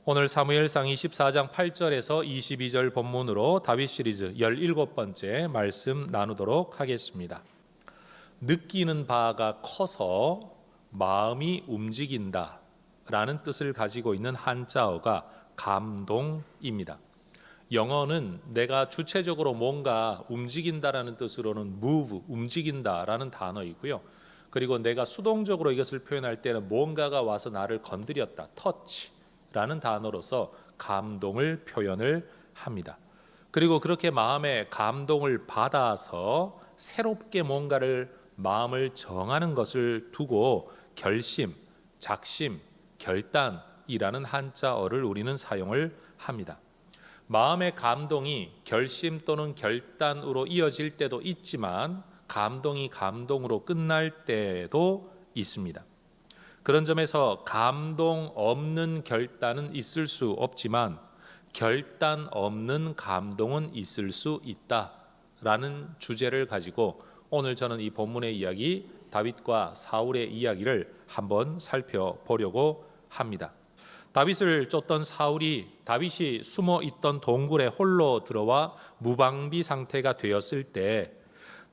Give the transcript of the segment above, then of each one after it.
오늘 사무엘상 24장 8절에서 22절 본문으로 다윗 시리즈 17번째 말씀 나누도록 하겠습니다. 느끼는 바가 커서 마음이 움직인다 라는 뜻을 가지고 있는 한자어가 감동입니다. 영어는 내가 주체적으로 뭔가 움직인다라는 뜻으로는 move, 움직인다라는 단어이고요. 그리고 내가 수동적으로 이것을 표현할 때는 뭔가가 와서 나를 건드렸다, touch라는 단어로서 감동을 표현을 합니다. 그리고 그렇게 마음의 감동을 받아서 새롭게 뭔가를 마음을 정하는 것을 두고 결심, 작심, 결단이라는 한자어를 우리는 사용을 합니다. 마음의 감동이 결심 또는 결단으로 이어질 때도 있지만 감동이 감동으로 끝날 때도 있습니다. 그런 점에서 감동 없는 결단은 있을 수 없지만 결단 없는 감동은 있을 수 있다라는 주제를 가지고 오늘 저는 이 본문의 이야기 다윗과 사울의 이야기를 한번 살펴보려고 합니다. 다윗을 쫓던 사울이 다윗이 숨어 있던 동굴에 홀로 들어와 무방비 상태가 되었을 때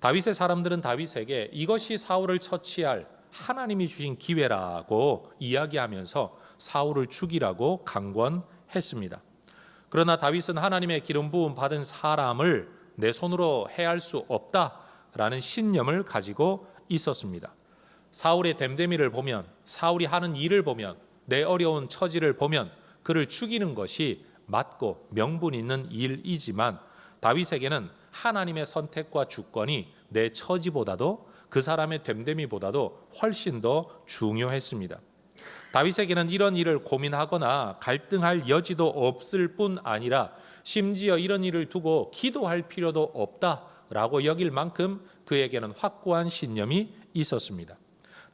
다윗의 사람들은 다윗에게 이것이 사울을 처치할 하나님이 주신 기회라고 이야기하면서 사울을 죽이라고 강권했습니다. 그러나 다윗은 하나님의 기름 부음 받은 사람을 내 손으로 해할 수 없다라는 신념을 가지고 있었습니다. 사울의 됨됨이를 보면, 사울이 하는 일을 보면, 내 어려운 처지를 보면 그를 죽이는 것이 맞고 명분 있는 일이지만 다윗에게는 하나님의 선택과 주권이 내 처지보다도 그 사람의 됨됨이보다도 훨씬 더 중요했습니다. 다윗에게는 이런 일을 고민하거나 갈등할 여지도 없을 뿐 아니라 심지어 이런 일을 두고 기도할 필요도 없다라고 여길 만큼 그에게는 확고한 신념이 있었습니다.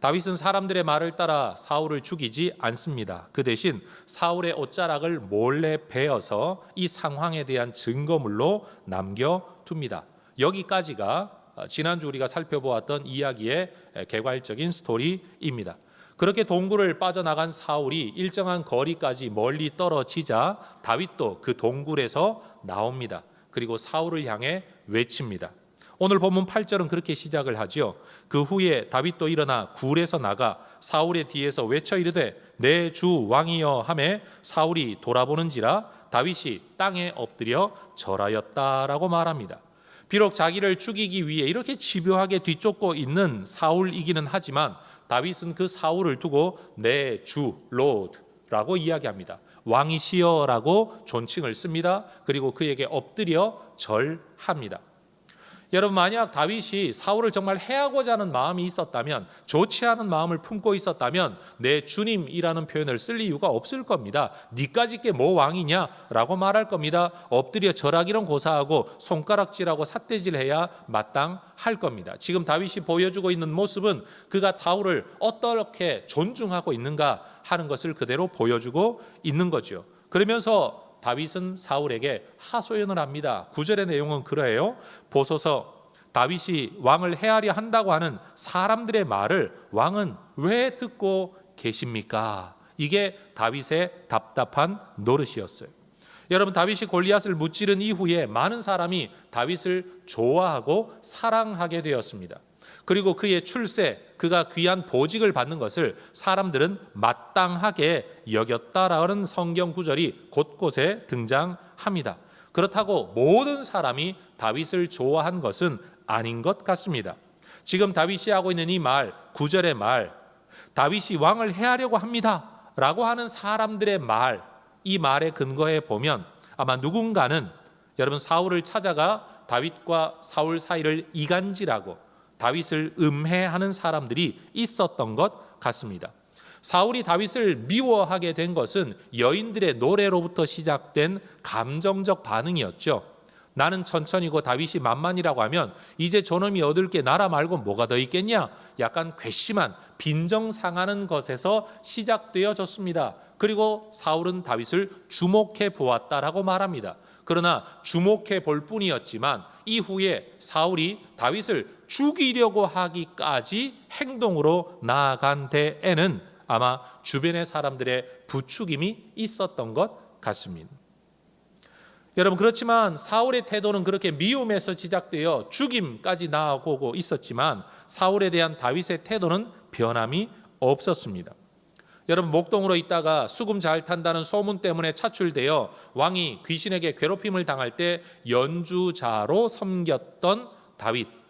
다윗은 사람들의 말을 따라 사울을 죽이지 않습니다. 그 대신 사울의 옷자락을 몰래 베어서 이 상황에 대한 증거물로 남겨둡니다. 여기까지가 지난주 우리가 살펴보았던 이야기의 개괄적인 스토리입니다. 그렇게 동굴을 빠져나간 사울이 일정한 거리까지 멀리 떨어지자 다윗도 그 동굴에서 나옵니다. 그리고 사울을 향해 외칩니다. 오늘 본문 8절은 그렇게 시작을 하죠. 그 후에 다윗도 일어나 굴에서 나가 사울의 뒤에서 외쳐 이르되 내 주 왕이여 하매 사울이 돌아보는지라 다윗이 땅에 엎드려 절하였다라고 말합니다. 비록 자기를 죽이기 위해 이렇게 집요하게 뒤쫓고 있는 사울이기는 하지만 다윗은 그 사울을 두고 내 주 로드라고 이야기합니다. 왕이시여라고 존칭을 씁니다. 그리고 그에게 엎드려 절합니다. 여러분, 만약 다윗이 사울을 정말 해하고자 하는 마음이 있었다면, 좋지 않은 마음을 품고 있었다면 내 주님이라는 표현을 쓸 이유가 없을 겁니다. 니까짓게 뭐 왕이냐라고 말할 겁니다. 엎드려 절하기는 고사하고 손가락질하고 삿대질해야 마땅할 겁니다. 지금 다윗이 보여주고 있는 모습은 그가 사울을 어떻게 존중하고 있는가 하는 것을 그대로 보여주고 있는 거죠. 그러면서 다윗은 사울에게 하소연을 합니다. 9절의 내용은 그래요. 보소서 다윗이 왕을 해하려 한다고 하는 사람들의 말을 왕은 왜 듣고 계십니까? 이게 다윗의 답답한 노릇이었어요. 여러분, 다윗이 골리앗을 무찌른 이후에 많은 사람이 다윗을 좋아하고 사랑하게 되었습니다. 그리고 그의 출세, 그가 귀한 보직을 받는 것을 사람들은 마땅하게 여겼다라는 성경 구절이 곳곳에 등장합니다. 그렇다고 모든 사람이 다윗을 좋아한 것은 아닌 것 같습니다. 지금 다윗이 하고 있는 이 말, 9절의 말, 다윗이 왕을 해하려고 합니다 라고 하는 사람들의 말, 이 말의 근거에 보면 아마 누군가는 여러분 사울을 찾아가 다윗과 사울 사이를 이간질하고 다윗을 음해하는 사람들이 있었던 것 같습니다. 사울이 다윗을 미워하게 된 것은 여인들의 노래로부터 시작된 감정적 반응이었죠. 나는 천천히고 다윗이 만만이라고 하면 이제 저놈이 얻을 게 나라 말고 뭐가 더 있겠냐? 약간 괘씸한 빈정상하는 것에서 시작되어졌습니다. 그리고 사울은 다윗을 주목해 보았다라고 말합니다. 그러나 주목해 볼 뿐이었지만 이후에 사울이 다윗을 죽이려고 하기까지 행동으로 나아간 데에는 아마 주변의 사람들의 부추김이 있었던 것 같습니다. 여러분, 그렇지만 사울의 태도는 그렇게 미움에서 시작되어 죽임까지 나아오고 있었지만 사울에 대한 다윗의 태도는 변함이 없었습니다. 여러분, 목동으로 있다가 수금 잘 탄다는 소문 때문에 차출되어 왕이 귀신에게 괴롭힘을 당할 때 연주자로 섬겼던 다윗.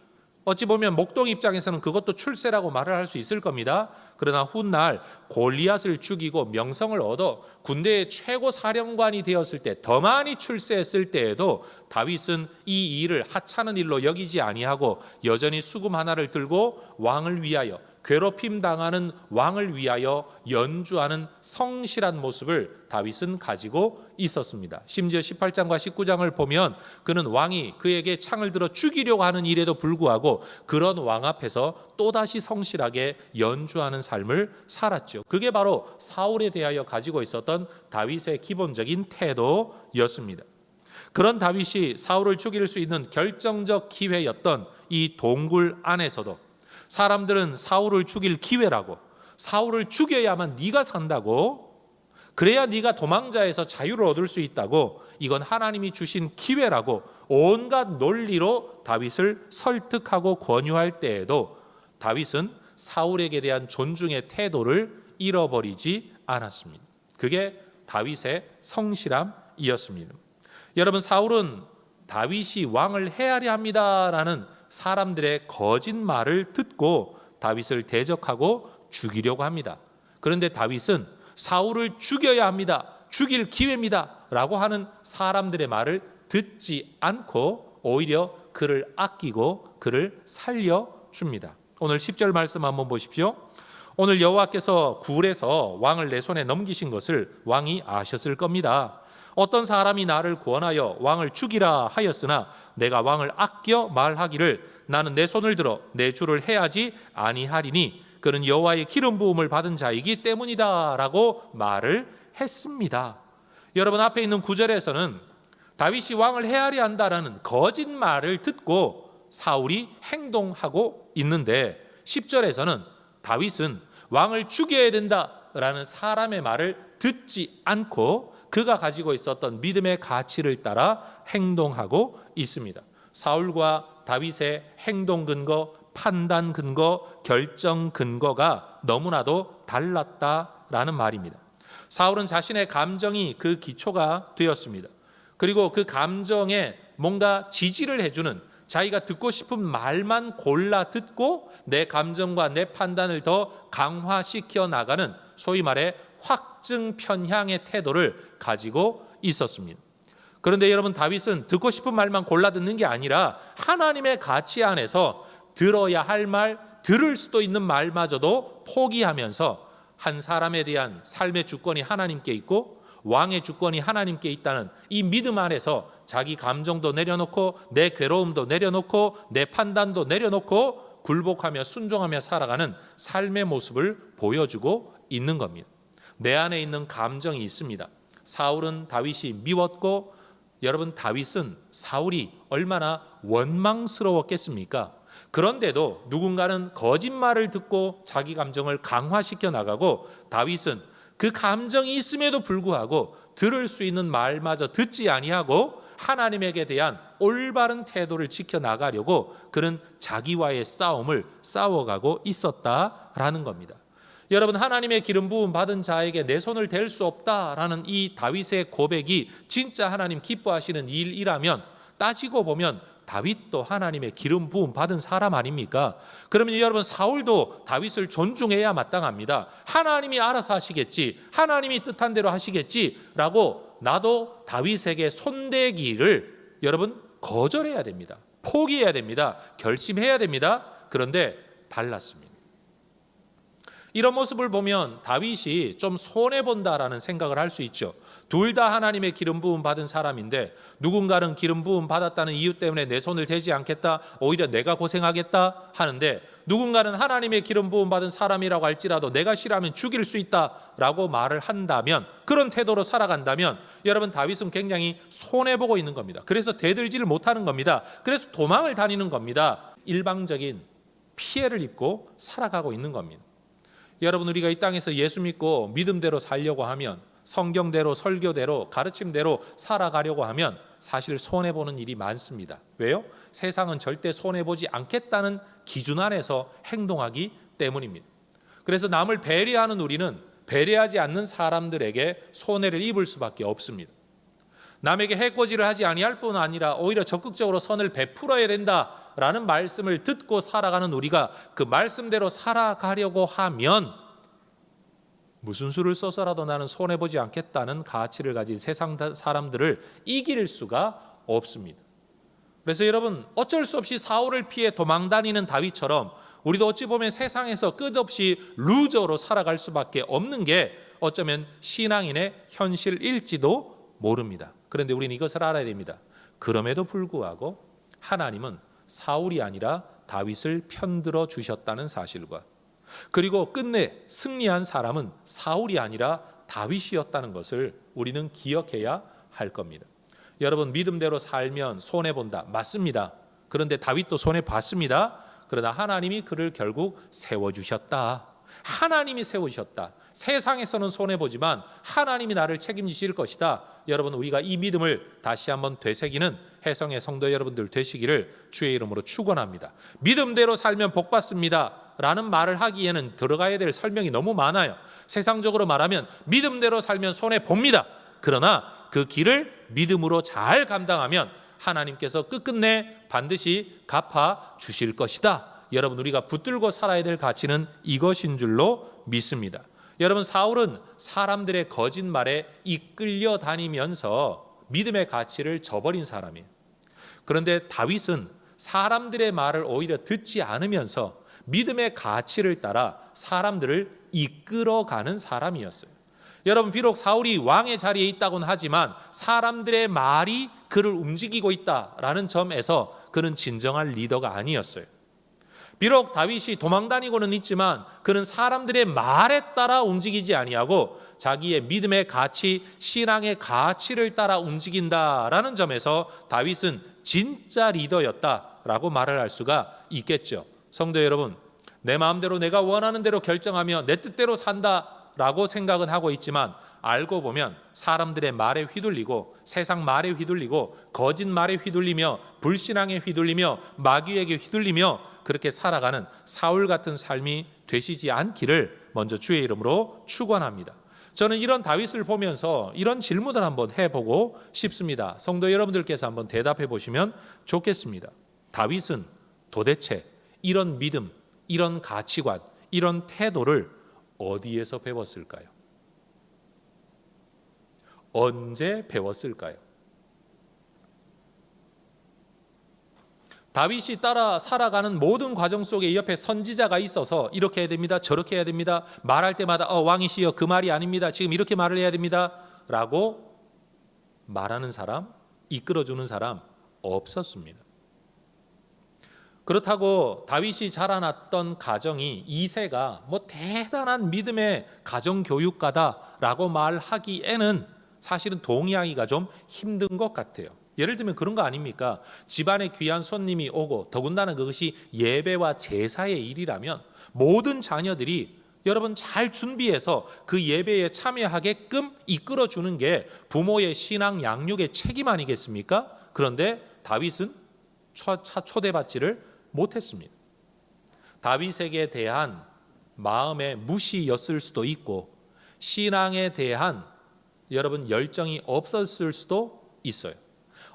어찌 보면 목동 입장에서는 그것도 출세라고 말을 할 수 있을 겁니다. 그러나 훗날 골리앗을 죽이고 명성을 얻어 군대의 최고 사령관이 되었을 때, 더 많이 출세했을 때에도 다윗은 이 일을 하찮은 일로 여기지 아니하고 여전히 수금 하나를 들고 왕을 위하여, 괴롭힘 당하는 왕을 위하여 연주하는 성실한 모습을 다윗은 가지고 있었습니다. 심지어 18장과 19장을 보면 그는 왕이 그에게 창을 들어 죽이려고 하는 일에도 불구하고 그런 왕 앞에서 또다시 성실하게 연주하는 삶을 살았죠. 그게 바로 사울에 대하여 가지고 있었던 다윗의 기본적인 태도였습니다. 그런 다윗이 사울을 죽일 수 있는 결정적 기회였던 이 동굴 안에서도 사람들은 사울을 죽일 기회라고, 사울을 죽여야만 네가 산다고, 그래야 네가 도망자에서 자유를 얻을 수 있다고, 이건 하나님이 주신 기회라고 온갖 논리로 다윗을 설득하고 권유할 때에도 다윗은 사울에게 대한 존중의 태도를 잃어버리지 않았습니다. 그게 다윗의 성실함이었습니다. 여러분, 사울은 다윗이 왕을 해하려 합니다라는 사람들의 거짓말을 듣고 다윗을 대적하고 죽이려고 합니다. 그런데 다윗은 사울을 죽여야 합니다, 죽일 기회입니다 라고 하는 사람들의 말을 듣지 않고 오히려 그를 아끼고 그를 살려줍니다. 오늘 10절 말씀 한번 보십시오. 오늘 여호와께서 굴에서 왕을 내 손에 넘기신 것을 왕이 아셨을 겁니다. 어떤 사람이 나를 구원하여 왕을 죽이라 하였으나 내가 왕을 아껴 말하기를 나는 내 손을 들어 내 주를 해하지 아니하리니 그는 여호와의 기름 부음을 받은 자이기 때문이다 라고 말을 했습니다. 여러분, 앞에 있는 9절에서는 다윗이 왕을 해하려 한다라는 거짓말을 듣고 사울이 행동하고 있는데 10절에서는 다윗은 왕을 죽여야 된다라는 사람의 말을 듣지 않고 그가 가지고 있었던 믿음의 가치를 따라 행동하고 있습니다. 사울과 다윗의 행동 근거, 판단 근거, 결정 근거가 너무나도 달랐다라는 말입니다. 사울은 자신의 감정이 그 기초가 되었습니다. 그리고 그 감정에 뭔가 지지를 해주는, 자기가 듣고 싶은 말만 골라 듣고 내 감정과 내 판단을 더 강화시켜 나가는 소위 말해 확증 편향의 태도를 가지고 있었습니다. 그런데 여러분, 다윗은 듣고 싶은 말만 골라 듣는 게 아니라 하나님의 가치 안에서 들어야 할 말, 들을 수도 있는 말마저도 포기하면서 한 사람에 대한 삶의 주권이 하나님께 있고 왕의 주권이 하나님께 있다는 이 믿음 안에서 자기 감정도 내려놓고 내 괴로움도 내려놓고 내 판단도 내려놓고 굴복하며 순종하며 살아가는 삶의 모습을 보여주고 있는 겁니다. 내 안에 있는 감정이 있습니다. 사울은 다윗이 미웠고, 여러분, 다윗은 사울이 얼마나 원망스러웠겠습니까? 그런데도 누군가는 거짓말을 듣고 자기 감정을 강화시켜 나가고, 다윗은 그 감정이 있음에도 불구하고 들을 수 있는 말마저 듣지 아니하고 하나님에게 대한 올바른 태도를 지켜나가려고 그는 자기와의 싸움을 싸워가고 있었다라는 겁니다. 여러분, 하나님의 기름 부음 받은 자에게 내 손을 댈 수 없다라는 이 다윗의 고백이 진짜 하나님 기뻐하시는 일이라면 따지고 보면 다윗도 하나님의 기름 부음 받은 사람 아닙니까? 그러면 여러분, 사울도 다윗을 존중해야 마땅합니다. 하나님이 알아서 하시겠지, 하나님이 뜻한 대로 하시겠지라고 나도 다윗에게 손대기를 여러분 거절해야 됩니다. 포기해야 됩니다. 결심해야 됩니다. 그런데 달랐습니다. 이런 모습을 보면 다윗이 좀 손해본다라는 생각을 할 수 있죠. 둘 다 하나님의 기름 부음 받은 사람인데 누군가는 기름 부음 받았다는 이유 때문에 내 손을 대지 않겠다, 오히려 내가 고생하겠다 하는데, 누군가는 하나님의 기름 부음 받은 사람이라고 할지라도 내가 싫어하면 죽일 수 있다라고 말을 한다면, 그런 태도로 살아간다면 여러분, 다윗은 굉장히 손해보고 있는 겁니다. 그래서 대들지를 못하는 겁니다. 그래서 도망을 다니는 겁니다. 일방적인 피해를 입고 살아가고 있는 겁니다. 여러분, 우리가 이 땅에서 예수 믿고 믿음대로 살려고 하면, 성경대로 설교대로 가르침대로 살아가려고 하면 사실 손해보는 일이 많습니다. 왜요? 세상은 절대 손해보지 않겠다는 기준 안에서 행동하기 때문입니다. 그래서 남을 배려하는 우리는 배려하지 않는 사람들에게 손해를 입을 수밖에 없습니다. 남에게 해코지를 하지 아니할 뿐 아니라 오히려 적극적으로 선을 베풀어야 된다라는 말씀을 듣고 살아가는 우리가 그 말씀대로 살아가려고 하면 무슨 수를 써서라도 나는 손해보지 않겠다는 가치를 가진 세상 사람들을 이길 수가 없습니다. 그래서 여러분, 어쩔 수 없이 사울을 피해 도망다니는 다윗처럼 우리도 어찌 보면 세상에서 끝없이 루저로 살아갈 수밖에 없는 게 어쩌면 신앙인의 현실일지도 모릅니다. 그런데 우리는 이것을 알아야 됩니다. 그럼에도 불구하고 하나님은 사울이 아니라 다윗을 편들어 주셨다는 사실과, 그리고 끝내 승리한 사람은 사울이 아니라 다윗이었다는 것을 우리는 기억해야 할 겁니다. 여러분, 믿음대로 살면 손해본다. 맞습니다. 그런데 다윗도 손해봤습니다. 그러나 하나님이 그를 결국 세워주셨다. 하나님이 세우셨다. 세상에서는 손해보지만 하나님이 나를 책임지실 것이다. 여러분, 우리가 이 믿음을 다시 한번 되새기는 해성의 성도 여러분들 되시기를 주의 이름으로 축원합니다. 믿음대로 살면 복받습니다 라는 말을 하기에는 들어가야 될 설명이 너무 많아요. 세상적으로 말하면 믿음대로 살면 손해봅니다. 그러나 그 길을 믿음으로 잘 감당하면 하나님께서 끝끝내 반드시 갚아 주실 것이다. 여러분, 우리가 붙들고 살아야 될 가치는 이것인 줄로 믿습니다. 여러분, 사울은 사람들의 거짓말에 이끌려 다니면서 믿음의 가치를 저버린 사람이에요. 그런데 다윗은 사람들의 말을 오히려 듣지 않으면서 믿음의 가치를 따라 사람들을 이끌어가는 사람이었어요. 여러분, 비록 사울이 왕의 자리에 있다고는 하지만 사람들의 말이 그를 움직이고 있다라는 점에서 그는 진정한 리더가 아니었어요. 비록 다윗이 도망다니고는 있지만 그는 사람들의 말에 따라 움직이지 아니하고 자기의 믿음의 가치, 신앙의 가치를 따라 움직인다라는 점에서 다윗은 진짜 리더였다라고 말을 할 수가 있겠죠. 성도 여러분, 내 마음대로 내가 원하는 대로 결정하며 내 뜻대로 산다라고 생각은 하고 있지만 알고 보면 사람들의 말에 휘둘리고 세상 말에 휘둘리고 거짓말에 휘둘리며 불신앙에 휘둘리며 마귀에게 휘둘리며 그렇게 살아가는 사울 같은 삶이 되시지 않기를 먼저 주의 이름으로 축원합니다. 저는 이런 다윗을 보면서 이런 질문을 한번 해보고 싶습니다. 성도 여러분들께서 한번 대답해 보시면 좋겠습니다. 다윗은 도대체 이런 믿음, 이런 가치관, 이런 태도를 어디에서 배웠을까요? 언제 배웠을까요? 다윗이 따라 살아가는 모든 과정 속에 옆에 선지자가 있어서 이렇게 해야 됩니다, 저렇게 해야 됩니다, 말할 때마다 왕이시여 그 말이 아닙니다, 지금 이렇게 말을 해야 됩니다 라고 말하는 사람, 이끌어주는 사람 없었습니다. 그렇다고 다윗이 자라났던 가정이 이세가 대단한 믿음의 가정교육가다라고 말하기에는 사실은 동의하기가 좀 힘든 것 같아요. 예를 들면 그런 거 아닙니까? 집안에 귀한 손님이 오고 더군다나 그것이 예배와 제사의 일이라면 모든 자녀들이 여러분 잘 준비해서 그 예배에 참여하게끔 이끌어주는 게 부모의 신앙 양육의 책임 아니겠습니까? 그런데 다윗은 초대받지를 못했습니다. 다윗에게 대한 마음의 무시였을 수도 있고 신앙에 대한 여러분 열정이 없었을 수도 있어요.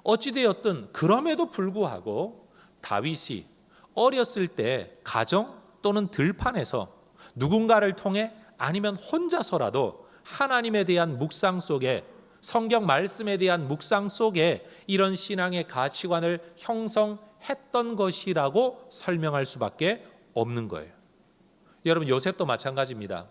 어찌되었든 그럼에도 불구하고 다윗이 어렸을 때 가정 또는 들판에서 누군가를 통해 아니면 혼자서라도 하나님에 대한 묵상 속에 성경 말씀에 대한 묵상 속에 이런 신앙의 가치관을 형성했던 것이라고 설명할 수밖에 없는 거예요. 여러분, 요셉도 마찬가지입니다.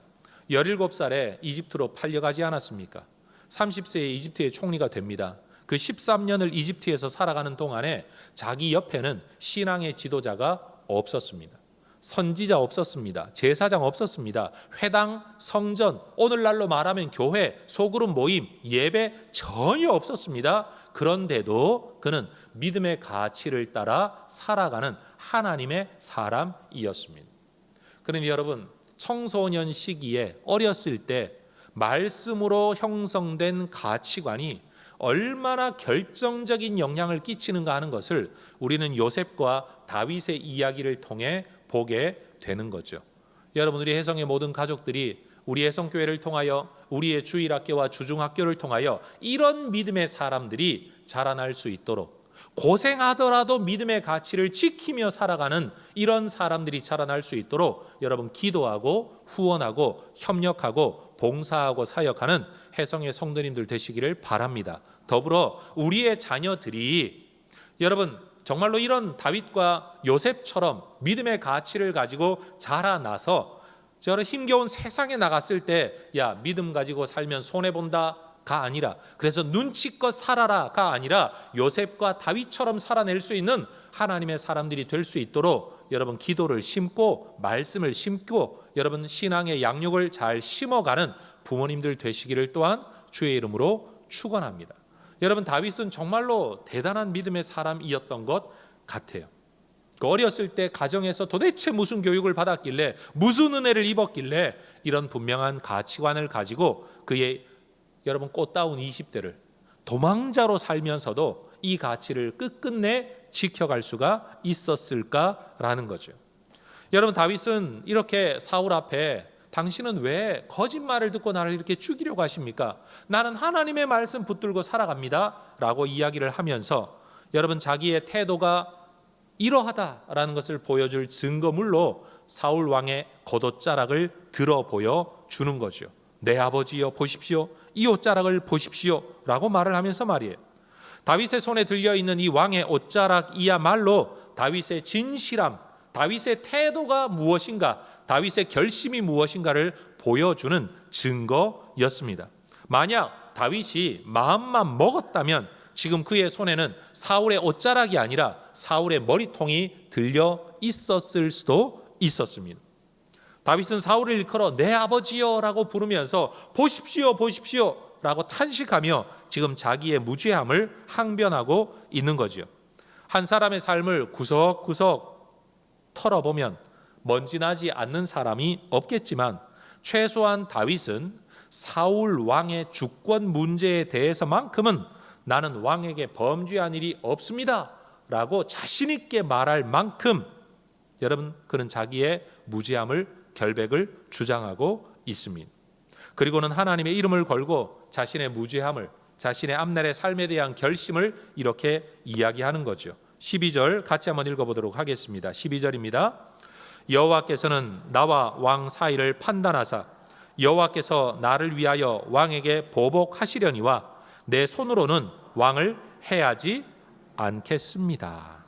17살에 이집트로 팔려가지 않았습니까? 30세에 이집트의 총리가 됩니다. 그 13년을 이집트에서 살아가는 동안에 자기 옆에는 신앙의 지도자가 없었습니다. 선지자 없었습니다. 제사장 없었습니다. 회당, 성전, 오늘날로 말하면 교회, 소그룹 모임, 예배 전혀 없었습니다. 그런데도 그는 믿음의 가치를 따라 살아가는 하나님의 사람이었습니다. 그러니 여러분, 청소년 시기에 어렸을 때 말씀으로 형성된 가치관이 얼마나 결정적인 영향을 끼치는가 하는 것을 우리는 요셉과 다윗의 이야기를 통해 보게 되는 거죠. 여러분, 우리 혜성의 모든 가족들이 우리 혜성교회를 통하여, 우리의 주일학교와 주중학교를 통하여 이런 믿음의 사람들이 자라날 수 있도록, 고생하더라도 믿음의 가치를 지키며 살아가는 이런 사람들이 자라날 수 있도록 여러분 기도하고 후원하고 협력하고 봉사하고 사역하는 혜성의 성도님들 되시기를 바랍니다. 더불어 우리의 자녀들이 여러분 정말로 이런 다윗과 요셉처럼 믿음의 가치를 가지고 자라나서 저런 힘겨운 세상에 나갔을 때 야, 믿음 가지고 살면 손해본다가 아니라, 그래서 눈치껏 살아라가 아니라 요셉과 다윗처럼 살아낼 수 있는 하나님의 사람들이 될 수 있도록 여러분 기도를 심고 말씀을 심고 여러분 신앙의 양육을 잘 심어가는 부모님들 되시기를 또한 주의 이름으로 축원합니다. 여러분, 다윗은 정말로 대단한 믿음의 사람이었던 것 같아요. 어렸을 때 가정에서 도대체 무슨 교육을 받았길래, 무슨 은혜를 입었길래 이런 분명한 가치관을 가지고 그의 여러분 꽃다운 20대를 도망자로 살면서도 이 가치를 끝끝내 지켜갈 수가 있었을까라는 거죠. 여러분, 다윗은 이렇게 사울 앞에 당신은 왜 거짓말을 듣고 나를 이렇게 죽이려고 하십니까? 나는 하나님의 말씀 붙들고 살아갑니다 라고 이야기를 하면서 여러분 자기의 태도가 이러하다라는 것을 보여줄 증거물로 사울 왕의 겉옷자락을 들어 보여주는 거죠. 내 아버지여 보십시오, 이 옷자락을 보십시오 라고 말을 하면서 말이에요. 다윗의 손에 들려있는 이 왕의 옷자락이야말로 다윗의 진실함, 다윗의 태도가 무엇인가, 다윗의 결심이 무엇인가를 보여주는 증거였습니다. 만약 다윗이 마음만 먹었다면 지금 그의 손에는 사울의 옷자락이 아니라 사울의 머리통이 들려 있었을 수도 있었습니다. 다윗은 사울을 일컬어 내 아버지여 라고 부르면서 보십시오 보십시오 라고 탄식하며 지금 자기의 무죄함을 항변하고 있는 거죠. 한 사람의 삶을 구석구석 털어보면 먼지 나지 않는 사람이 없겠지만 최소한 다윗은 사울 왕의 주권 문제에 대해서만큼은 나는 왕에게 범죄한 일이 없습니다 라고 자신 있게 말할 만큼 여러분 그는 자기의 무죄함을 결백을 주장하고 있습니다. 그리고는 하나님의 이름을 걸고 자신의 무죄함을, 자신의 앞날의 삶에 대한 결심을 이렇게 이야기하는 거죠. 12절 같이 한번 읽어보도록 하겠습니다. 12절입니다. 여호와께서는 나와 왕 사이를 판단하사 여호와께서 나를 위하여 왕에게 보복하시려니와 내 손으로는 왕을 해하지 않겠습니다.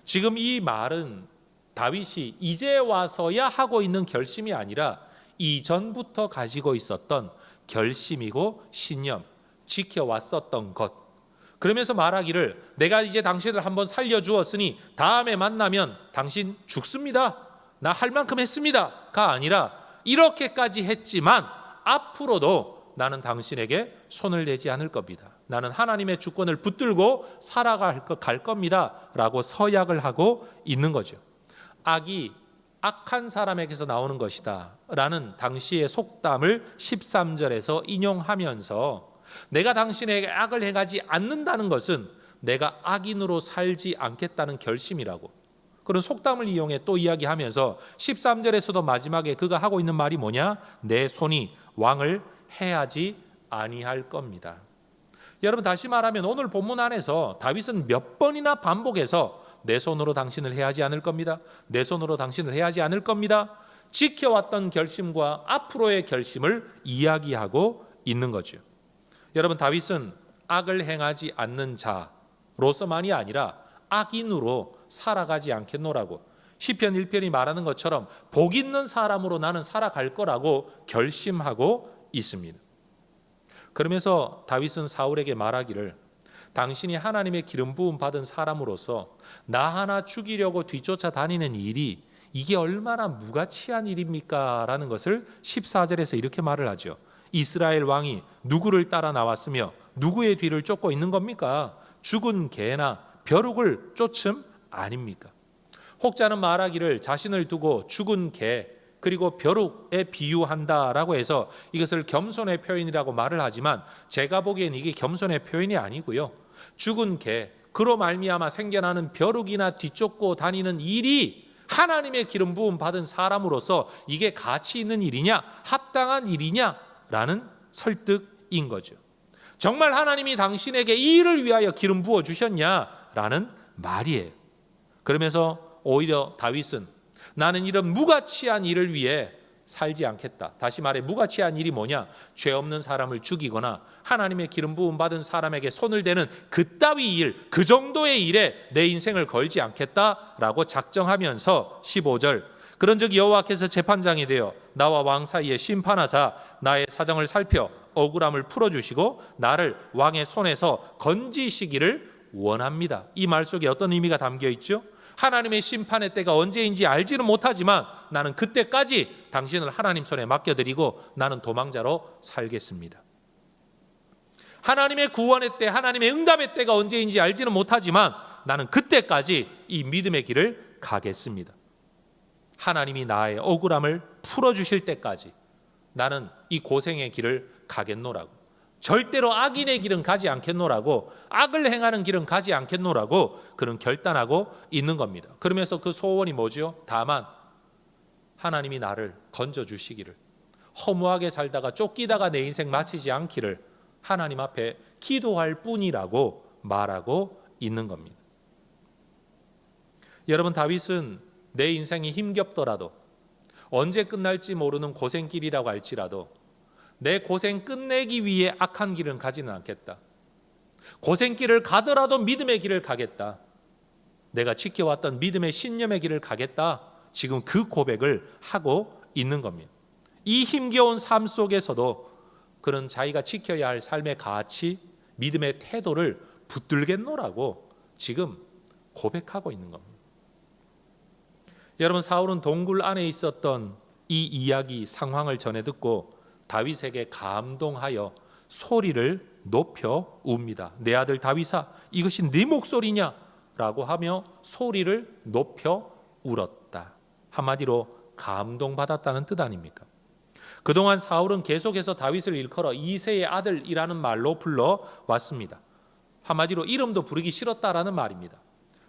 지금 이 말은 다윗이 이제 와서야 하고 있는 결심이 아니라 이전부터 가지고 있었던 결심이고 신념, 지켜왔었던 것. 그러면서 말하기를 내가 이제 당신을 한번 살려주었으니 다음에 만나면 당신 죽습니다, 나 할 만큼 했습니다가 아니라 이렇게까지 했지만 앞으로도 나는 당신에게 손을 대지 않을 겁니다. 나는 하나님의 주권을 붙들고 살아갈 겁니다 라고 서약을 하고 있는 거죠. 악이 악한 사람에게서 나오는 것이다 라는 당시의 속담을 13절에서 인용하면서 내가 당신에게 악을 행하지 않는다는 것은 내가 악인으로 살지 않겠다는 결심이라고 그런 속담을 이용해 또 이야기하면서 13절에서도 마지막에 그가 하고 있는 말이 뭐냐? 내 손이 왕을 해하지 아니할 겁니다. 여러분, 다시 말하면 오늘 본문 안에서 다윗은 몇 번이나 반복해서 내 손으로 당신을 해하지 않을 겁니다, 내 손으로 당신을 해하지 않을 겁니다, 지켜왔던 결심과 앞으로의 결심을 이야기하고 있는 거죠. 여러분, 다윗은 악을 행하지 않는 자로서만이 아니라 악인으로 살아가지 않겠노라고 시편 1편이 말하는 것처럼 복 있는 사람으로 나는 살아갈 거라고 결심하고 있습니다. 그러면서 다윗은 사울에게 말하기를 당신이 하나님의 기름 부음 받은 사람으로서 나 하나 죽이려고 뒤쫓아 다니는 일이 이게 얼마나 무가치한 일입니까? 라는 것을 14절에서 이렇게 말을 하죠. 이스라엘 왕이 누구를 따라 나왔으며 누구의 뒤를 쫓고 있는 겁니까? 죽은 개나 벼룩을 쫓음 아닙니까? 혹자는 말하기를 자신을 두고 죽은 개 그리고 벼룩에 비유한다라고 해서 이것을 겸손의 표현이라고 말을 하지만 제가 보기엔 이게 겸손의 표현이 아니고요. 죽은 개, 그로 말미암아 생겨나는 벼룩이나 뒤쫓고 다니는 일이 하나님의 기름 부음 받은 사람으로서 이게 가치 있는 일이냐, 합당한 일이냐라는 설득인 거죠. 정말 하나님이 당신에게 이 일을 위하여 기름 부어 주셨냐라는 말이에요. 그러면서 오히려 다윗은 나는 이런 무가치한 일을 위해 살지 않겠다. 다시 말해 무가치한 일이 뭐냐? 죄 없는 사람을 죽이거나 하나님의 기름 부음 받은 사람에게 손을 대는 그따위 일, 그 정도의 일에 내 인생을 걸지 않겠다라고 작정하면서 15절 그런즉 여호와께서 재판장이 되어 나와 왕 사이에 심판하사 나의 사정을 살펴 억울함을 풀어주시고 나를 왕의 손에서 건지시기를 원합니다. 이 말 속에 어떤 의미가 담겨 있죠? 하나님의 심판의 때가 언제인지 알지는 못하지만 나는 그때까지 당신을 하나님 손에 맡겨드리고 나는 도망자로 살겠습니다. 하나님의 구원의 때, 하나님의 응답의 때가 언제인지 알지는 못하지만 나는 그때까지 이 믿음의 길을 가겠습니다. 하나님이 나의 억울함을 풀어주실 때까지 나는 이 고생의 길을 가겠노라고. 절대로 악인의 길은 가지 않겠노라고, 악을 행하는 길은 가지 않겠노라고 그런 결단하고 있는 겁니다. 그러면서 그 소원이 뭐죠? 다만 하나님이 나를 건져주시기를, 허무하게 살다가 쫓기다가 내 인생 마치지 않기를 하나님 앞에 기도할 뿐이라고 말하고 있는 겁니다. 여러분, 다윗은 내 인생이 힘겹더라도, 언제 끝날지 모르는 고생길이라고 할지라도 내 고생 끝내기 위해 악한 길은 가지는 않겠다. 고생길을 가더라도 믿음의 길을 가겠다. 내가 지켜왔던 믿음의 신념의 길을 가겠다. 지금 그 고백을 하고 있는 겁니다. 이 힘겨운 삶 속에서도 그런 자기가 지켜야 할 삶의 가치, 믿음의 태도를 붙들겠노라고 지금 고백하고 있는 겁니다. 여러분, 사울은 동굴 안에 있었던 이 이야기 상황을 전해 듣고 다윗에게 감동하여 소리를 높여 웁니다. 내 아들 다윗아, 이것이 네 목소리냐? 라고 하며 소리를 높여 울었다. 한마디로 감동받았다는 뜻 아닙니까? 그동안 사울은 계속해서 다윗을 일컬어 이새의 아들이라는 말로 불러왔습니다. 한마디로 이름도 부르기 싫었다라는 말입니다.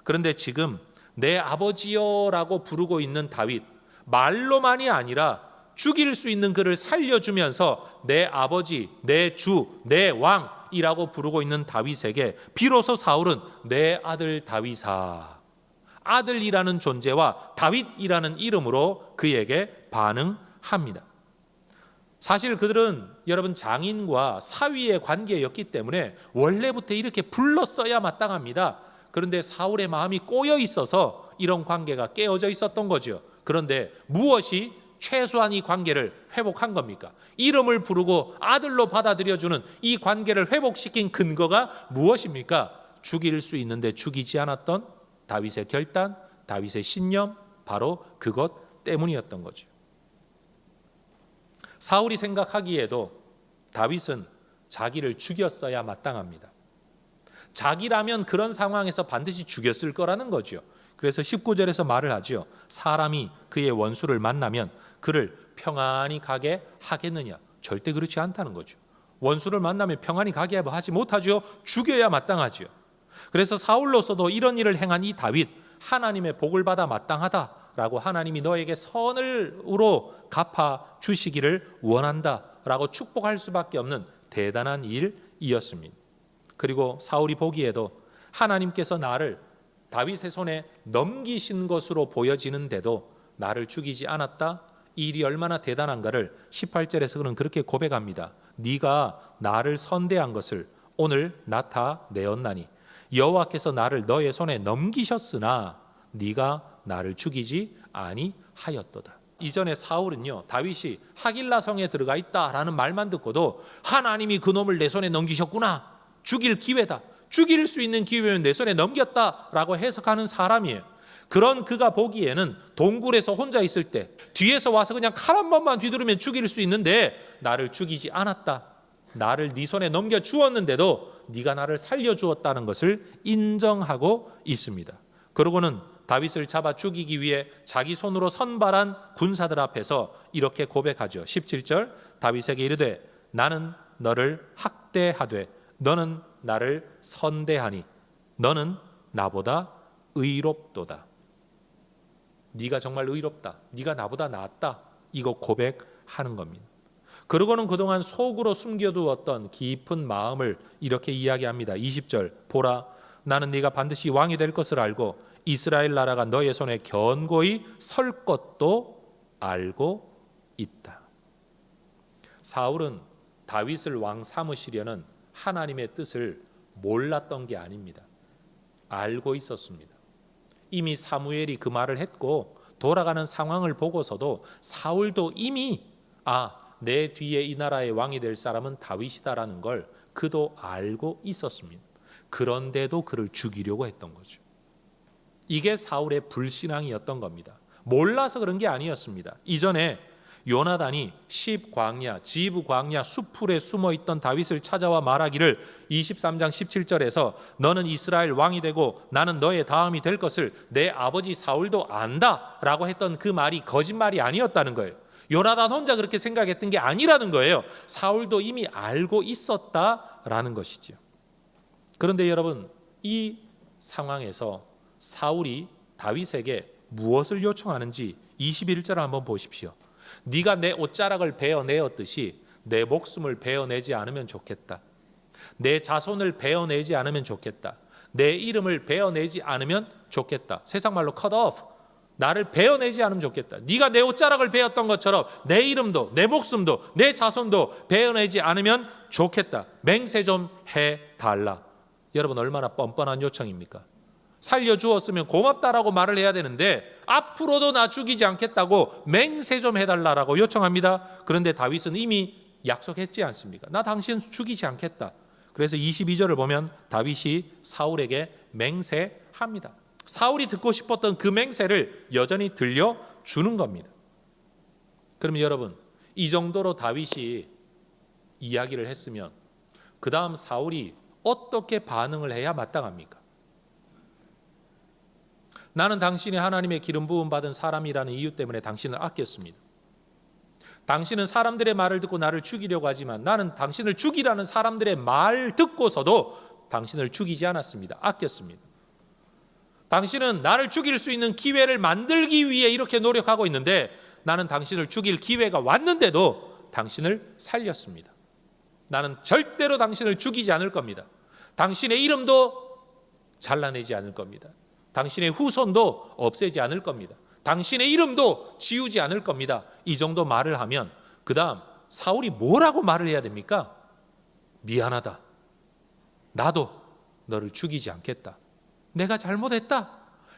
그런데 지금 내 아버지여라고 부르고 있는 다윗, 말로만이 아니라 죽일 수 있는 그를 살려주면서 내 아버지, 내 주, 내 왕이라고 부르고 있는 다윗에게 비로소 사울은 내 아들 다윗아, 아들이라는 존재와 다윗이라는 이름으로 그에게 반응합니다. 사실 그들은 여러분 장인과 사위의 관계였기 때문에 원래부터 이렇게 불렀어야 마땅합니다. 그런데 사울의 마음이 꼬여 있어서 이런 관계가 깨어져 있었던 거죠. 그런데 무엇이 최소한 이 관계를 회복한 겁니까? 이름을 부르고 아들로 받아들여주는 이 관계를 회복시킨 근거가 무엇입니까? 죽일 수 있는데 죽이지 않았던 다윗의 결단, 다윗의 신념, 바로 그것 때문이었던 거죠. 사울이 생각하기에도 다윗은 자기를 죽였어야 마땅합니다. 자기라면 그런 상황에서 반드시 죽였을 거라는 거죠. 그래서 19절에서 말을 하죠. 사람이 그의 원수를 만나면 그를 평안히 가게 하겠느냐? 절대 그렇지 않다는 거죠. 원수를 만나면 평안히 가게 하지 못하죠. 죽여야 마땅하죠. 그래서 사울로서도 이런 일을 행한 이 다윗, 하나님의 복을 받아 마땅하다라고 하나님이 너에게 선으로 갚아 주시기를 원한다라고 축복할 수밖에 없는 대단한 일이었습니다. 그리고 사울이 보기에도 하나님께서 나를 다윗의 손에 넘기신 것으로 보여지는데도 나를 죽이지 않았다? 이 일이 얼마나 대단한가를 18절에서 그는 그렇게 고백합니다. 네가 나를 선대한 것을 오늘 나타내었나니 여호와께서 나를 너의 손에 넘기셨으나 네가 나를 죽이지 아니하였도다. 이전에 사울은요, 다윗이 하길라 성에 들어가 있다라는 말만 듣고도 하나님이 그놈을 내 손에 넘기셨구나, 죽일 기회다, 죽일 수 있는 기회면 내 손에 넘겼다라고 해석하는 사람이에요. 그런 그가 보기에는 동굴에서 혼자 있을 때 뒤에서 와서 그냥 칼 한 번만 뒤두르면 죽일 수 있는데 나를 죽이지 않았다, 나를 네 손에 넘겨 주었는데도 네가 나를 살려주었다는 것을 인정하고 있습니다. 그러고는 다윗을 잡아 죽이기 위해 자기 손으로 선발한 군사들 앞에서 이렇게 고백하죠. 17절 다윗에게 이르되 나는 너를 학대하되 너는 나를 선대하니 너는 나보다 의롭도다. 네가 정말 의롭다. 네가 나보다 낫다. 이거 고백하는 겁니다. 그러고는 그동안 속으로 숨겨두었던 깊은 마음을 이렇게 이야기합니다. 20절 보라 나는 네가 반드시 왕이 될 것을 알고 이스라엘 나라가 너의 손에 견고히 설 것도 알고 있다. 사울은 다윗을 왕 삼으시려는 하나님의 뜻을 몰랐던 게 아닙니다. 알고 있었습니다. 이미 사무엘이 그 말을 했고 돌아가는 상황을 보고서도 사울도 이미 내 뒤에 이 나라의 왕이 될 사람은 다윗이다라는 걸 그도 알고 있었습니다. 그런데도 그를 죽이려고 했던 거죠. 이게 사울의 불신앙이었던 겁니다. 몰라서 그런 게 아니었습니다. 이전에 요나단이 십 광야, 지브 광야 수풀에 숨어있던 다윗을 찾아와 말하기를 23장 17절에서 너는 이스라엘 왕이 되고 나는 너의 다음이 될 것을 내 아버지 사울도 안다 라고 했던 그 말이 거짓말이 아니었다는 거예요. 요나단 혼자 그렇게 생각했던 게 아니라는 거예요. 사울도 이미 알고 있었다라는 것이죠. 그런데 여러분 이 상황에서 사울이 다윗에게 무엇을 요청하는지 21절을 한번 보십시오. 네가 내 옷자락을 베어내었듯이 내 목숨을 베어내지 않으면 좋겠다. 내 자손을 베어내지 않으면 좋겠다. 내 이름을 베어내지 않으면 좋겠다. 세상 말로 cut off. 나를 베어내지 않으면 좋겠다. 네가 내 옷자락을 베었던 것처럼 내 이름도 내 목숨도 내 자손도 베어내지 않으면 좋겠다. 맹세 좀 해달라. 여러분 얼마나 뻔뻔한 요청입니까? 살려주었으면 고맙다라고 말을 해야 되는데 앞으로도 나 죽이지 않겠다고 맹세 좀 해달라고 요청합니다. 그런데 다윗은 이미 약속했지 않습니까? 나 당신 죽이지 않겠다. 그래서 22절을 보면 다윗이 사울에게 맹세합니다. 사울이 듣고 싶었던 그 맹세를 여전히 들려주는 겁니다. 그러면 여러분 이 정도로 다윗이 이야기를 했으면 그 다음 사울이 어떻게 반응을 해야 마땅합니까? 나는 당신이 하나님의 기름 부음 받은 사람이라는 이유 때문에 당신을 아꼈습니다. 당신은 사람들의 말을 듣고 나를 죽이려고 하지만 나는 당신을 죽이라는 사람들의 말 듣고서도 당신을 죽이지 않았습니다. 아꼈습니다. 당신은 나를 죽일 수 있는 기회를 만들기 위해 이렇게 노력하고 있는데 나는 당신을 죽일 기회가 왔는데도 당신을 살렸습니다. 나는 절대로 당신을 죽이지 않을 겁니다. 당신의 이름도 잘라내지 않을 겁니다. 당신의 후손도 없애지 않을 겁니다. 당신의 이름도 지우지 않을 겁니다. 이 정도 말을 하면 그 다음 사울이 뭐라고 말을 해야 됩니까? 미안하다. 나도 너를 죽이지 않겠다. 내가 잘못했다.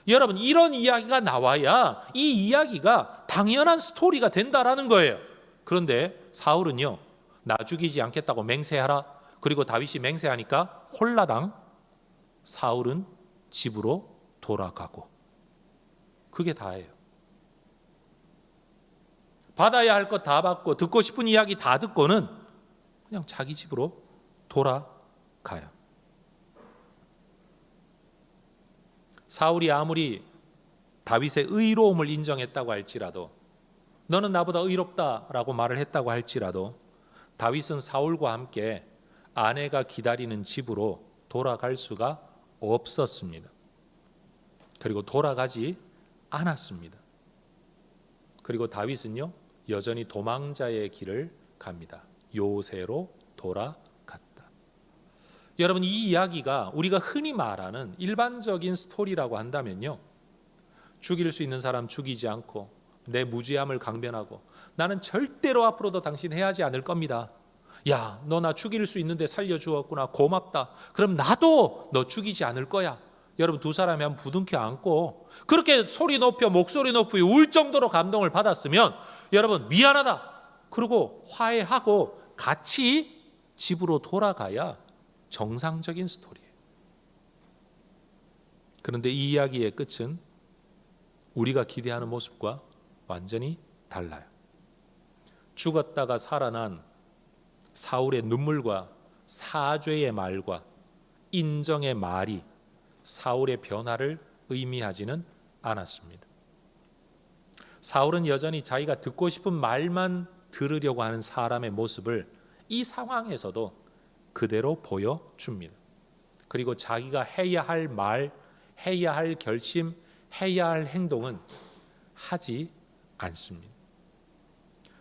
여러분 이런 이야기가 나와야 이 이야기가 당연한 스토리가 된다라는 거예요. 그런데 사울은요. 나 죽이지 않겠다고 맹세하라. 그리고 다윗이 맹세하니까 홀라당 사울은 집으로 돌아가고 그게 다예요. 받아야 할 것 다 받고 듣고 싶은 이야기 다 듣고는 그냥 자기 집으로 돌아가요. 사울이 아무리 다윗의 의로움을 인정했다고 할지라도 너는 나보다 의롭다라고 말을 했다고 할지라도 다윗은 사울과 함께 아내가 기다리는 집으로 돌아갈 수가 없었습니다. 그리고 돌아가지 않았습니다. 그리고 다윗은요 여전히 도망자의 길을 갑니다. 요새로 돌아갔다. 여러분 이 이야기가 우리가 흔히 말하는 일반적인 스토리라고 한다면요 죽일 수 있는 사람 죽이지 않고 내 무죄함을 강변하고 나는 절대로 앞으로도 당신 해하지 않을 겁니다. 야, 너 나 죽일 수 있는데 살려주었구나. 고맙다. 그럼 나도 너 죽이지 않을 거야. 여러분 두 사람이 한번 부둥켜 안고 그렇게 소리 높여 목소리 높여 울 정도로 감동을 받았으면 여러분 미안하다. 그리고 화해하고 같이 집으로 돌아가야 정상적인 스토리예요. 그런데 이 이야기의 끝은 우리가 기대하는 모습과 완전히 달라요. 죽었다가 살아난 사울의 눈물과 사죄의 말과 인정의 말이 사울의 변화를 의미하지는 않았습니다. 사울은 여전히 자기가 듣고 싶은 말만 들으려고 하는 사람의 모습을 이 상황에서도 그대로 보여줍니다. 그리고 자기가 해야 할 말, 해야 할 결심, 해야 할 행동은 하지 않습니다.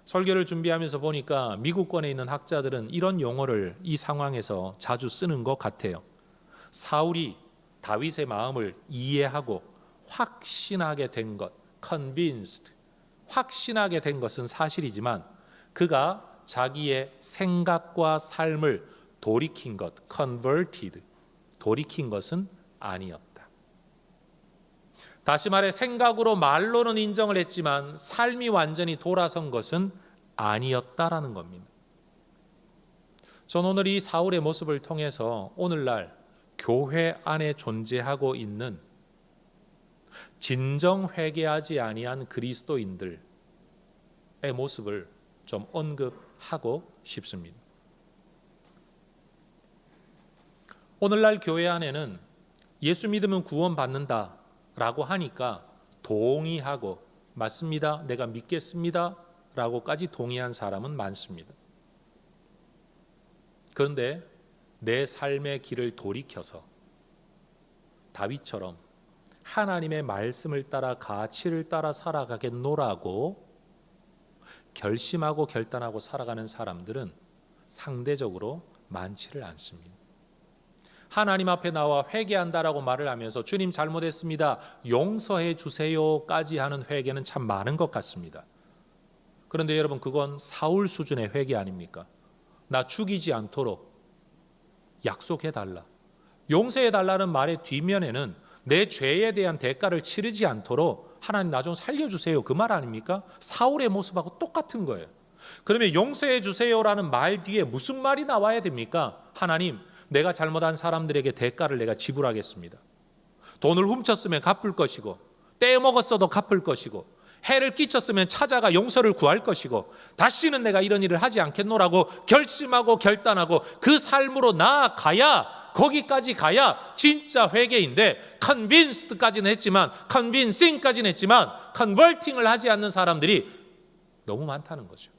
설교를 준비하면서 보니까 미국권에 있는 학자들은 이런 용어를 이 상황에서 자주 쓰는 것 같아요. 사울이 다윗의 마음을 이해하고 확신하게 된 것, convinced, 확신하게 된 것은 사실이지만 그가 자기의 생각과 삶을 돌이킨 것, converted, 돌이킨 것은 아니었다. 다시 말해 생각으로 말로는 인정을 했지만 삶이 완전히 돌아선 것은 아니었다라는 겁니다. 저는 오늘 이 사울의 모습을 통해서 오늘날 교회 안에 존재하고 있는 진정 회개하지 아니한 그리스도인들의 모습을 좀 언급하고 싶습니다. 오늘날 교회 안에는 예수 믿으면 구원받는다 라고 하니까 동의하고 맞습니다, 내가 믿겠습니다 라고까지 동의한 사람은 많습니다. 그런데 내 삶의 길을 돌이켜서 다윗처럼 하나님의 말씀을 따라 가치를 따라 살아가겠노라고 결심하고 결단하고 살아가는 사람들은 상대적으로 많지를 않습니다. 하나님 앞에 나와 회개한다라고 말을 하면서 주님 잘못했습니다, 용서해 주세요까지 하는 회개는 참 많은 것 같습니다. 그런데 여러분, 그건 사울 수준의 회개 아닙니까? 나 죽이지 않도록 약속해달라, 용서해달라는 말의 뒷면에는 내 죄에 대한 대가를 치르지 않도록 하나님 나 좀 살려주세요, 그 말 아닙니까? 사울의 모습하고 똑같은 거예요. 그러면 용서해 주세요라는 말 뒤에 무슨 말이 나와야 됩니까? 하나님, 내가 잘못한 사람들에게 대가를 내가 지불하겠습니다. 돈을 훔쳤으면 갚을 것이고, 떼먹었어도 갚을 것이고, 해를 끼쳤으면 찾아가 용서를 구할 것이고, 다시는 내가 이런 일을 하지 않겠노라고 결심하고 결단하고 그 삶으로 나아가야, 거기까지 가야 진짜 회개인데, convinced까지는 했지만, convincing까지는 했지만 converting을 하지 않는 사람들이 너무 많다는 거죠.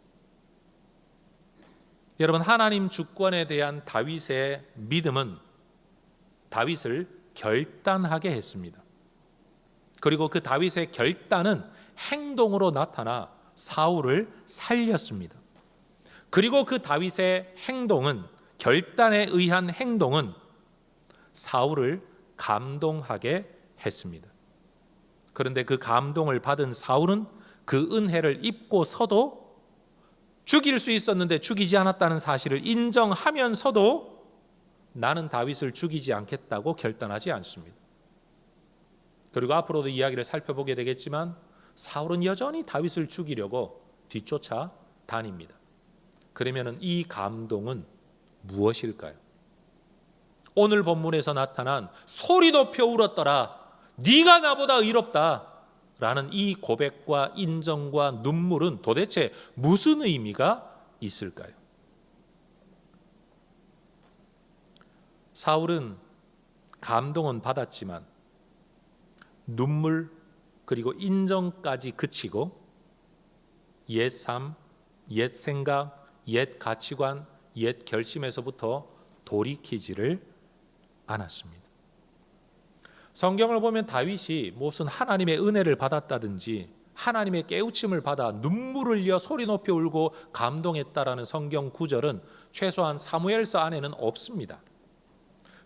여러분, 하나님 주권에 대한 다윗의 믿음은 다윗을 결단하게 했습니다. 그리고 그 다윗의 결단은 행동으로 나타나 사울을 살렸습니다. 그리고 그 다윗의 행동은, 결단에 의한 행동은 사울을 감동하게 했습니다. 그런데 그 감동을 받은 사울은 그 은혜를 입고서도 죽일 수 있었는데 죽이지 않았다는 사실을 인정하면서도 나는 다윗을 죽이지 않겠다고 결단하지 않습니다. 그리고 앞으로도 이야기를 살펴보게 되겠지만 사울은 여전히 다윗을 죽이려고 뒤쫓아 다닙니다. 그러면 이 감동은 무엇일까요? 오늘 본문에서 나타난 소리 높여 울었더라, 네가 나보다 의롭다 라는 이 고백과 인정과 눈물은 도대체 무슨 의미가 있을까요? 사울은 감동은 받았지만 눈물 그리고 인정까지 그치고 옛 삶, 옛 생각, 옛 가치관, 옛 결심에서부터 돌이키지를 않았습니다. 성경을 보면 다윗이 무슨 하나님의 은혜를 받았다든지 하나님의 깨우침을 받아 눈물을 흘려 소리 높여 울고 감동했다라는 성경 구절은 최소한 사무엘서 안에는 없습니다.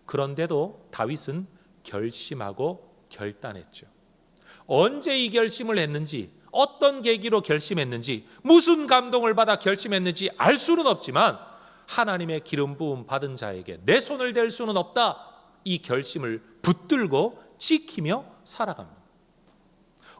그런데도 다윗은 결심하고 결단했죠. 언제 이 결심을 했는지, 어떤 계기로 결심했는지, 무슨 감동을 받아 결심했는지 알 수는 없지만 하나님의 기름 부음 받은 자에게 내 손을 댈 수는 없다, 이 결심을 붙들고 지키며 살아갑니다.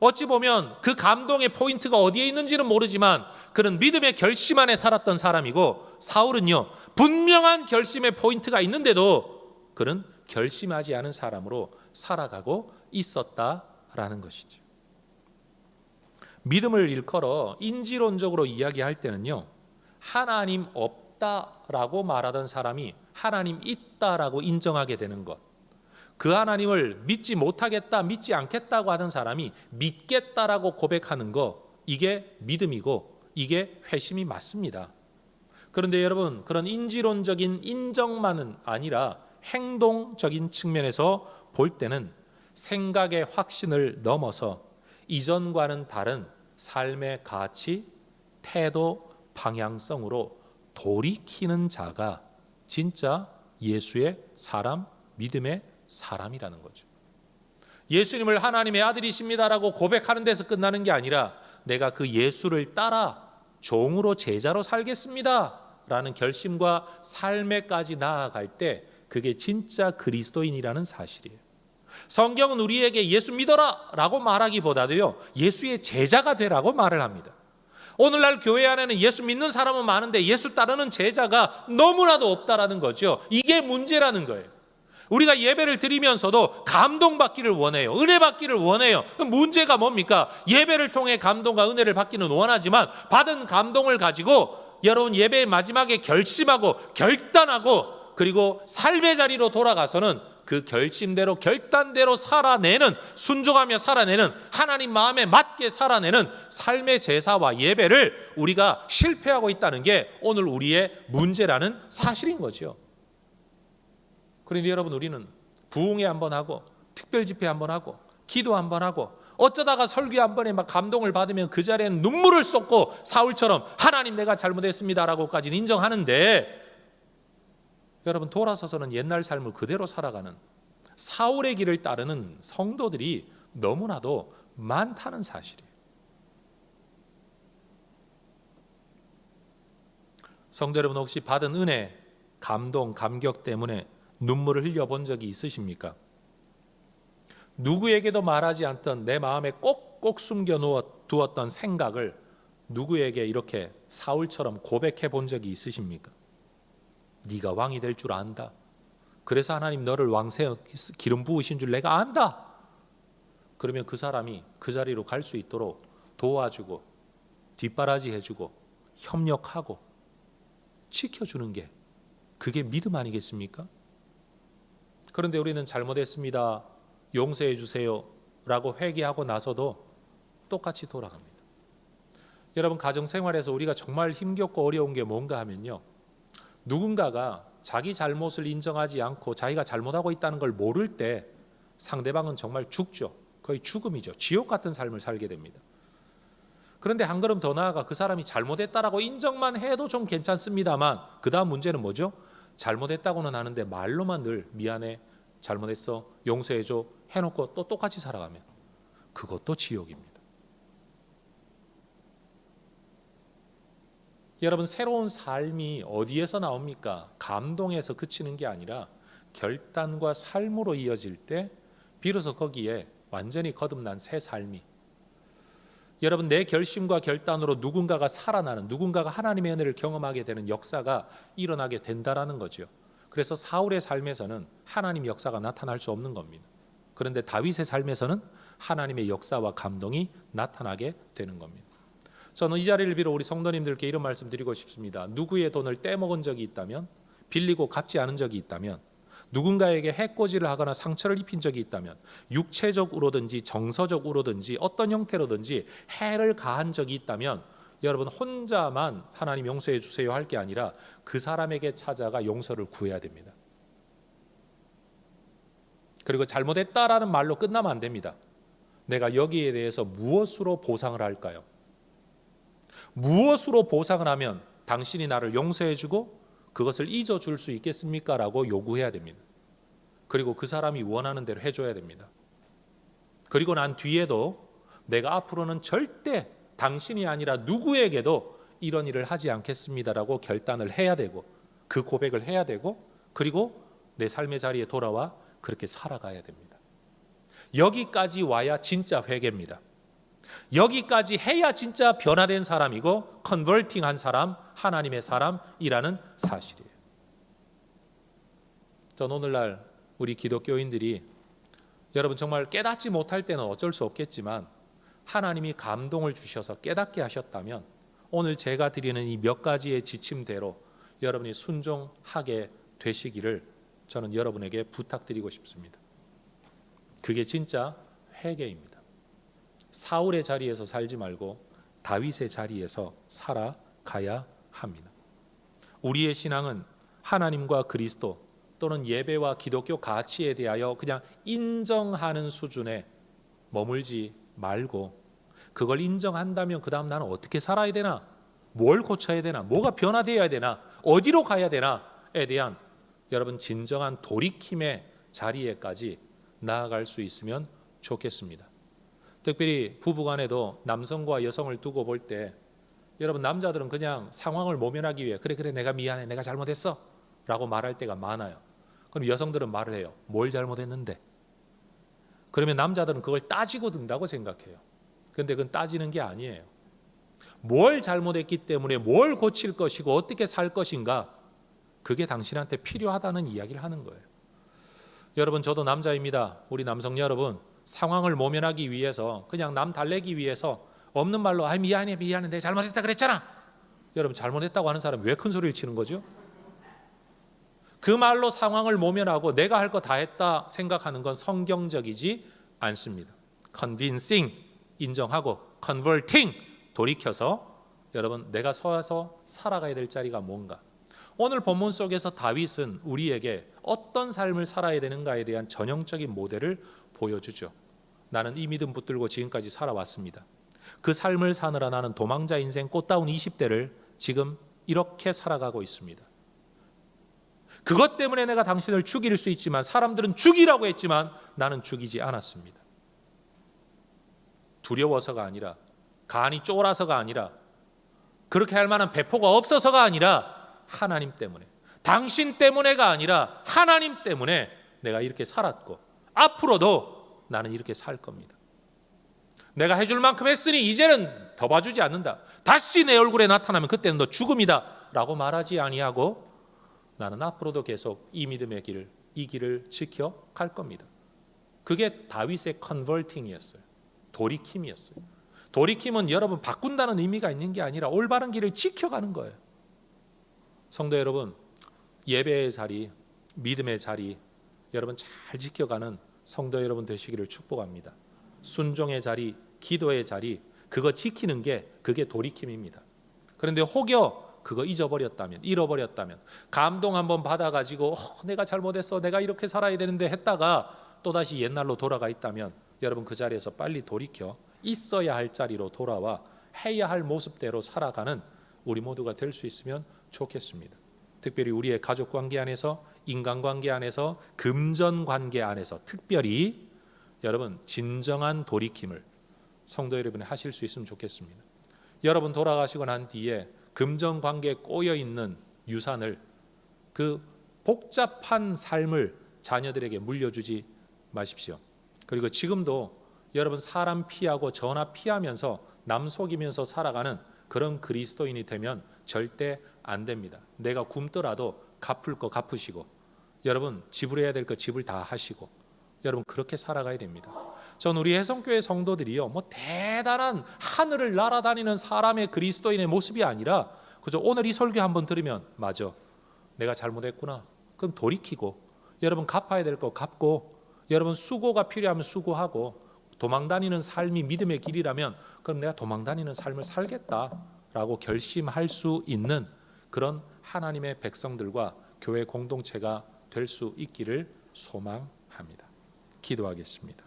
어찌 보면 그 감동의 포인트가 어디에 있는지는 모르지만 그는 믿음의 결심 안에 살았던 사람이고, 사울은요 분명한 결심의 포인트가 있는데도 그는 결심하지 않은 사람으로 살아가고 있었다라는 것이죠. 믿음을 일컬어 인지론적으로 이야기할 때는요, 하나님 없다라고 말하던 사람이 하나님 있다라고 인정하게 되는 것, 그 하나님을 믿지 못하겠다, 믿지 않겠다고 하는 사람이 믿겠다라고 고백하는 거, 이게 믿음이고 이게 회심이 맞습니다. 그런데 여러분, 그런 인지론적인 인정만은 아니라 행동적인 측면에서 볼 때는 생각의 확신을 넘어서 이전과는 다른 삶의 가치, 태도, 방향성으로 돌이키는 자가 진짜 예수의 사람, 믿음의 사람이라는 거죠. 예수님을 하나님의 아들이십니다라고 고백하는 데서 끝나는 게 아니라 내가 그 예수를 따라 종으로 제자로 살겠습니다 라는 결심과 삶에까지 나아갈 때 그게 진짜 그리스도인이라는 사실이에요. 성경은 우리에게 예수 믿어라 라고 말하기보다도요, 예수의 제자가 되라고 말을 합니다. 오늘날 교회 안에는 예수 믿는 사람은 많은데 예수 따르는 제자가 너무나도 없다라는 거죠. 이게 문제라는 거예요. 우리가 예배를 드리면서도 감동받기를 원해요. 은혜 받기를 원해요. 문제가 뭡니까? 예배를 통해 감동과 은혜를 받기는 원하지만 받은 감동을 가지고 여러분 예배의 마지막에 결심하고 결단하고 그리고 삶의 자리로 돌아가서는 그 결심대로 결단대로 살아내는, 순종하며 살아내는, 하나님 마음에 맞게 살아내는 삶의 제사와 예배를 우리가 실패하고 있다는 게 오늘 우리의 문제라는 사실인 거죠. 그런데 여러분, 우리는 부흥회 한번 하고 특별 집회 한번 하고 기도 한번 하고 어쩌다가 설교 한 번에 막 감동을 받으면 그 자리에는 눈물을 쏟고 사울처럼 하나님 내가 잘못했습니다라고까지는 인정하는데, 여러분 돌아서서는 옛날 삶을 그대로 살아가는 사울의 길을 따르는 성도들이 너무나도 많다는 사실이에요. 성도 여러분, 혹시 받은 은혜, 감동, 감격 때문에 눈물을 흘려본 적이 있으십니까? 누구에게도 말하지 않던 내 마음에 꼭꼭 숨겨 두었던 생각을 누구에게 이렇게 사울처럼 고백해 본 적이 있으십니까? 네가 왕이 될 줄 안다. 그래서 하나님 너를 왕세어 기름 부으신 줄 내가 안다. 그러면 그 사람이 그 자리로 갈 수 있도록 도와주고 뒷바라지 해주고 협력하고 지켜주는 게 그게 믿음 아니겠습니까? 그런데 우리는 잘못했습니다, 용서해 주세요 라고 회개하고 나서도 똑같이 돌아갑니다. 여러분, 가정생활에서 우리가 정말 힘겹고 어려운 게 뭔가 하면요, 누군가가 자기 잘못을 인정하지 않고 자기가 잘못하고 있다는 걸 모를 때 상대방은 정말 죽죠. 거의 죽음이죠. 지옥 같은 삶을 살게 됩니다. 그런데 한 걸음 더 나아가 그 사람이 잘못했다라고 인정만 해도 좀 괜찮습니다만 그 다음 문제는 뭐죠? 잘못했다고는 하는데 말로만 늘 미안해, 잘못했어, 용서해줘 해놓고 또 똑같이 살아가면 그것도 지옥입니다. 여러분, 새로운 삶이 어디에서 나옵니까? 감동에서 그치는 게 아니라 결단과 삶으로 이어질 때 비로소 거기에 완전히 거듭난 새 삶이, 여러분 내 결심과 결단으로 누군가가 살아나는, 누군가가 하나님의 은혜를 경험하게 되는 역사가 일어나게 된다라는 거죠. 그래서 사울의 삶에서는 하나님 역사가 나타날 수 없는 겁니다. 그런데 다윗의 삶에서는 하나님의 역사와 감동이 나타나게 되는 겁니다. 저는 이 자리를 빌어 우리 성도님들께 이런 말씀 드리고 싶습니다. 누구의 돈을 떼먹은 적이 있다면, 빌리고 갚지 않은 적이 있다면, 누군가에게 해코지를 하거나 상처를 입힌 적이 있다면, 육체적으로든지 정서적으로든지 어떤 형태로든지 해를 가한 적이 있다면, 여러분 혼자만 하나님 용서해 주세요 할 게 아니라 그 사람에게 찾아가 용서를 구해야 됩니다. 그리고 잘못했다라는 말로 끝나면 안 됩니다. 내가 여기에 대해서 무엇으로 보상을 할까요? 무엇으로 보상을 하면 당신이 나를 용서해 주고 그것을 잊어줄 수 있겠습니까? 라고 요구해야 됩니다. 그리고 그 사람이 원하는 대로 해줘야 됩니다. 그리고 난 뒤에도 내가 앞으로는 절대 당신이 아니라 누구에게도 이런 일을 하지 않겠습니다라고 결단을 해야 되고 그 고백을 해야 되고 그리고 내 삶의 자리에 돌아와 그렇게 살아가야 됩니다. 여기까지 와야 진짜 회개입니다. 여기까지 해야 진짜 변화된 사람이고 컨버팅한 사람, 하나님의 사람이라는 사실이에요. 전 오늘날 우리 기독교인들이 여러분 정말 깨닫지 못할 때는 어쩔 수 없겠지만 하나님이 감동을 주셔서 깨닫게 하셨다면 오늘 제가 드리는 이 몇 가지의 지침대로 여러분이 순종하게 되시기를 저는 여러분에게 부탁드리고 싶습니다. 그게 진짜 회개입니다. 사울의 자리에서 살지 말고 다윗의 자리에서 살아가야 합니다. 우리의 신앙은 하나님과 그리스도 또는 예배와 기독교 가치에 대하여 그냥 인정하는 수준에 머물지 말고, 그걸 인정한다면 그 다음 나는 어떻게 살아야 되나, 뭘 고쳐야 되나, 뭐가 변화되어야 되나, 어디로 가야 되나에 대한 여러분 진정한 돌이킴의 자리에까지 나아갈 수 있으면 좋겠습니다. 특별히 부부간에도 남성과 여성을 두고 볼 때 여러분 남자들은 그냥 상황을 모면하기 위해 그래 내가 미안해, 내가 잘못했어 라고 말할 때가 많아요. 그럼 여성들은 말을 해요. 뭘 잘못했는데? 그러면 남자들은 그걸 따지고 든다고 생각해요. 그런데 그건 따지는 게 아니에요. 뭘 잘못했기 때문에 뭘 고칠 것이고 어떻게 살 것인가, 그게 당신한테 필요하다는 이야기를 하는 거예요. 여러분, 저도 남자입니다. 우리 남성 여러분, 상황을 모면하기 위해서, 그냥 남 달래기 위해서 없는 말로 미안해 내가 잘못했다 그랬잖아. 여러분, 잘못했다고 하는 사람 왜 큰 소리를 치는 거죠? 그 말로 상황을 모면하고 내가 할 거 다 했다 생각하는 건 성경적이지 않습니다. convincing, 인정하고, converting, 돌이켜서 여러분 내가 서서 살아가야 될 자리가 뭔가. 오늘 본문 속에서 다윗은 우리에게 어떤 삶을 살아야 되는가에 대한 전형적인 모델을 보여주죠. 나는 이 믿음 붙들고 지금까지 살아왔습니다. 그 삶을 사느라 나는 도망자 인생 꽃다운 20대를 지금 이렇게 살아가고 있습니다. 그것 때문에 내가 당신을 죽일 수 있지만, 사람들은 죽이라고 했지만 나는 죽이지 않았습니다. 두려워서가 아니라, 간이 쫄아서가 아니라, 그렇게 할 만한 배포가 없어서가 아니라 하나님 때문에, 당신 때문에가 아니라 하나님 때문에 내가 이렇게 살았고 앞으로도 나는 이렇게 살 겁니다. 내가 해줄 만큼 했으니 이제는 더 봐주지 않는다. 다시 내 얼굴에 나타나면 그때는 너 죽음이다 라고 말하지 아니하고 나는 앞으로도 계속 이 믿음의 길, 이 길을 지켜갈 겁니다. 그게 다윗의 컨버팅이었어요. 돌이킴이었어요. 돌이킴은 여러분 바꾼다는 의미가 있는 게 아니라 올바른 길을 지켜가는 거예요. 성도 여러분, 예배의 자리, 믿음의 자리 여러분 잘 지켜가는 성도 여러분 되시기를 축복합니다. 순종의 자리, 기도의 자리, 그거 지키는 게 그게 돌이킴입니다. 그런데 혹여 그거 잃어버렸다면, 감동 한번 받아가지고 내가 잘못했어, 내가 이렇게 살아야 되는데 했다가 또다시 옛날로 돌아가 있다면 여러분 그 자리에서 빨리 돌이켜 있어야 할 자리로 돌아와 해야 할 모습대로 살아가는 우리 모두가 될 수 있으면 좋겠습니다. 특별히 우리의 가족관계 안에서, 인간관계 안에서, 금전관계 안에서 특별히 여러분 진정한 돌이킴을 성도 여러분이 하실 수 있으면 좋겠습니다. 여러분 돌아가시고 난 뒤에 금전관계에 꼬여있는 유산을, 그 복잡한 삶을 자녀들에게 물려주지 마십시오. 그리고 지금도 여러분 사람 피하고 전화 피하면서 남 속이면서 살아가는 그런 그리스도인이 되면 절대 안 됩니다. 내가 굶더라도 갚을 거 갚으시고, 여러분 지불해야 될 거 지불 다 하시고, 여러분 그렇게 살아가야 됩니다. 전 우리 혜성교회 성도들이요, 뭐 대단한 하늘을 날아다니는 사람의 그리스도인의 모습이 아니라 그저 오늘 이 설교 한번 들으면 맞아, 내가 잘못했구나, 그럼 돌이키고, 여러분 갚아야 될 거 갚고, 여러분 수고가 필요하면 수고하고, 도망다니는 삶이 믿음의 길이라면 그럼 내가 도망다니는 삶을 살겠다라고 결심할 수 있는 그런 하나님의 백성들과 교회 공동체가 될 수 있기를 소망합니다. 기도하겠습니다.